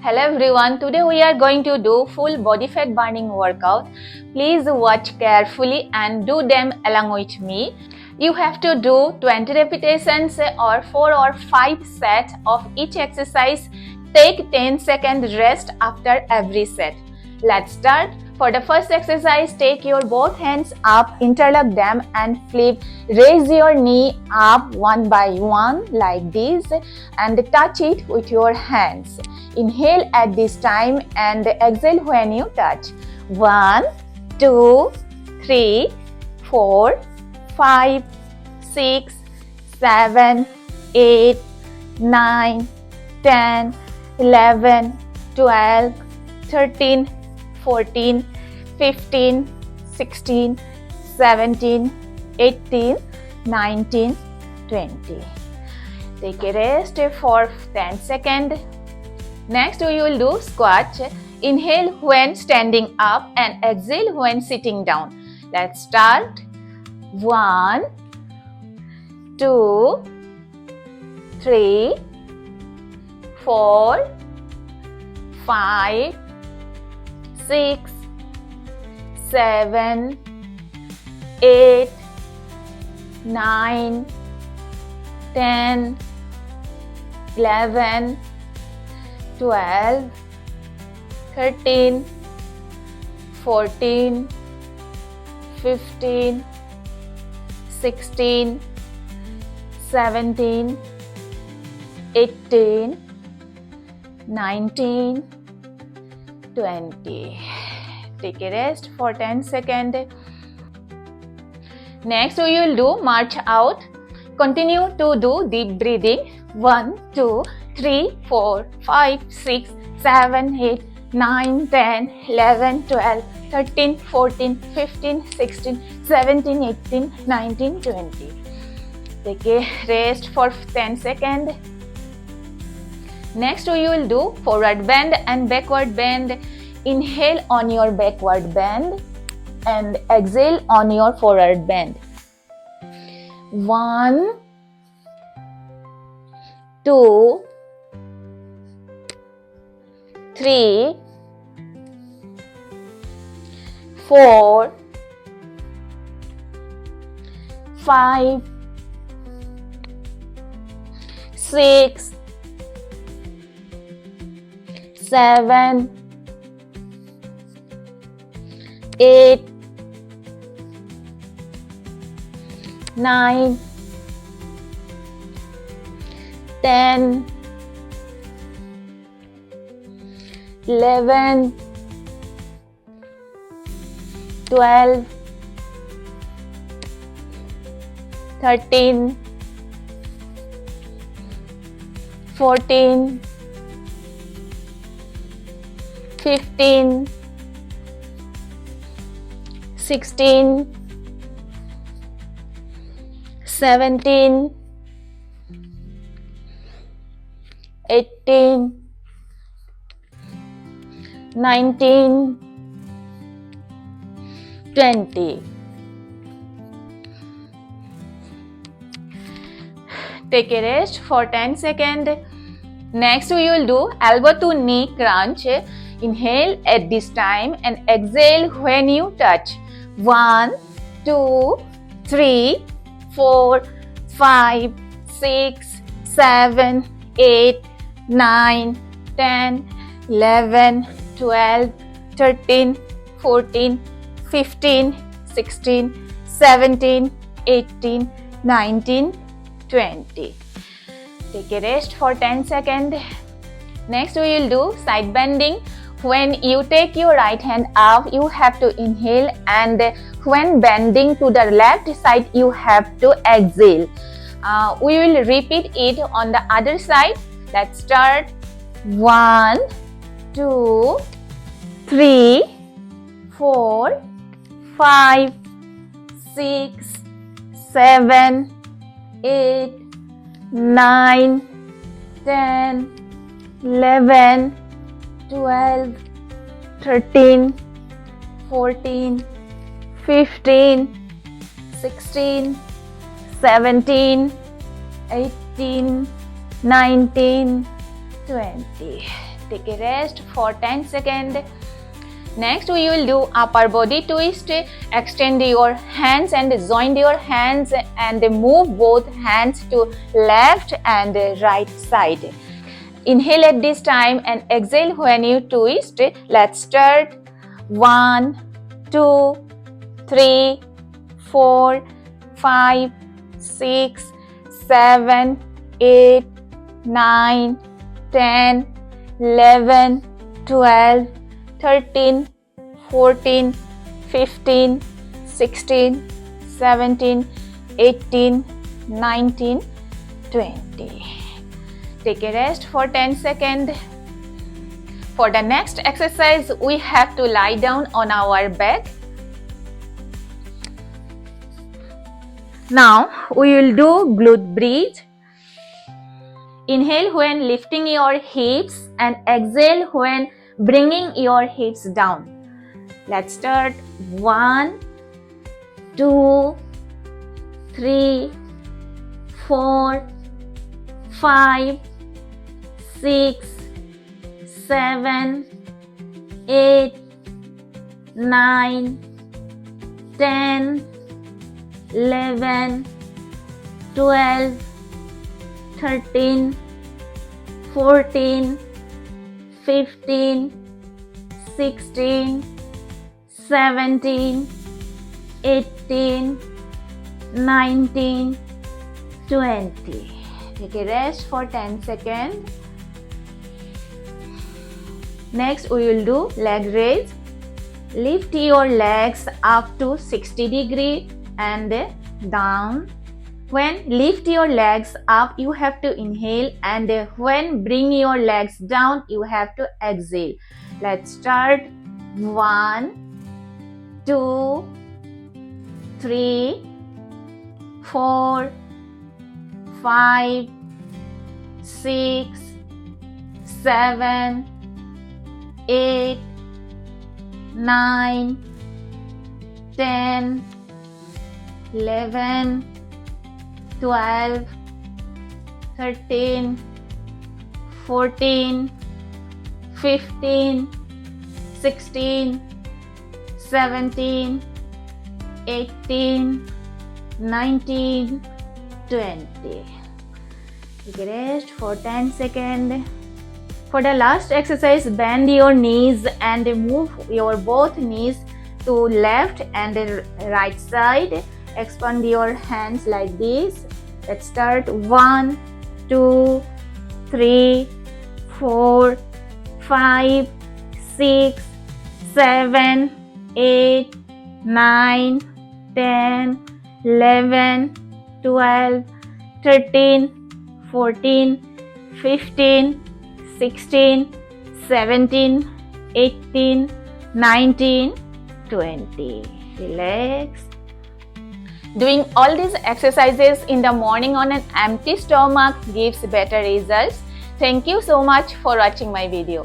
Hello everyone, today we are going to do full body fat burning workout. Please watch carefully and do them along with me. You have to do 20 repetitions or 4 or 5 sets of each exercise. Take 10 second rest after every set. Let's start. For the first exercise, take your both hands up, interlock them and flip. Raise your knee up one by one like this and touch it with your hands. Inhale at this time and exhale when you touch. 1, 2, 3, 4, 5, 6, 7, 8, 9, 10, 11, 12, 13, 14, 15, 16, 17, 18, 19, 20. Take a rest for 10 seconds. Next we will do squat. Inhale when standing up and exhale when sitting down. Let's start. 1, 2, 3, 4, 5, 6, 7, 8, 9, 10, 11, 12, 13, 14, 15, 16, 17, 18, 19, 20. Take a rest for 10 seconds. Next we will do march out. Continue to do deep breathing. 1, 2, 3, 4, 5, 6, 7, 8, 9, 10, 11, 12, 13, 14, 15, 16, 17, 18, 19, 20. Take a rest for 10 seconds. Next we will do forward bend and backward bend. Inhale on your backward bend and exhale on your forward bend. 1, 2, 3, 4, 5, 6, 7, 8, 9, 10, 11, 12, 13, 14, 15, 16, 17, 18, 19, 20. Take a rest for 10 seconds. Next we will do elbow to knee crunch. Inhale at this time and exhale when you touch. 1, 2, 3, 4, 5, 6, 7, 8, 9, 10, 11, 12, 13, 14, 15, 16, 17, 18, 19, 20. Take a rest for 10 seconds. Next we will do side bending. When you take your right hand up, you have to inhale, and when bending to the left side, you have to exhale. We will repeat it on the other side. Let's start. 1, 2, 3, 4, 5, 6, 7, 8, 9, 10, 11, 12, 13, 14, 15, 16, 17, 18, 19, 20. Take a rest for 10 seconds. Next, we will do upper body twist. Extend your hands and join your hands and move both hands to left and right side. Inhale at this time and exhale when you twist. Let's start. 1, 2, 3, 4, 5, 6, 7, 8, 9, 10, 11, 12, 13, 14, 15, 16, 17, 18, 19, 20. Take a rest for 10 seconds. For the next exercise, we have to lie down on our back. Now, we will do glute bridge. Inhale when lifting your hips and exhale when bringing your hips down. Let's start. 1, 2, 3, 4, 5, 6, 7, 8, 9, 10, 11, 12, 13, 14, 15, 16, 17, 18, 19, 20. Take a rest for 10 seconds. Next, we will do leg raise. Lift your legs up to 60 degrees and down. When lift your legs up, you have to inhale, and when bring your legs down, you have to exhale. Let's start. 1, 2, 3, 4, 5, 6, 7, 8, 9, 10, 11, 12, 13, 14, 15, 16, 17, 18, 19, 20. Take a rest for 10 seconds. For the last exercise, bend your knees and move your both knees to left and right side. Expand your hands like this. Let's start. 1, 2, 3, 4, 5, 6, 7, 8, 9, 10, 11, 12, 13, 14, 15, 16, 17, 18, 19, 20. Relax. Doing all these exercises in the morning on an empty stomach gives better results. Thank you so much for watching my video.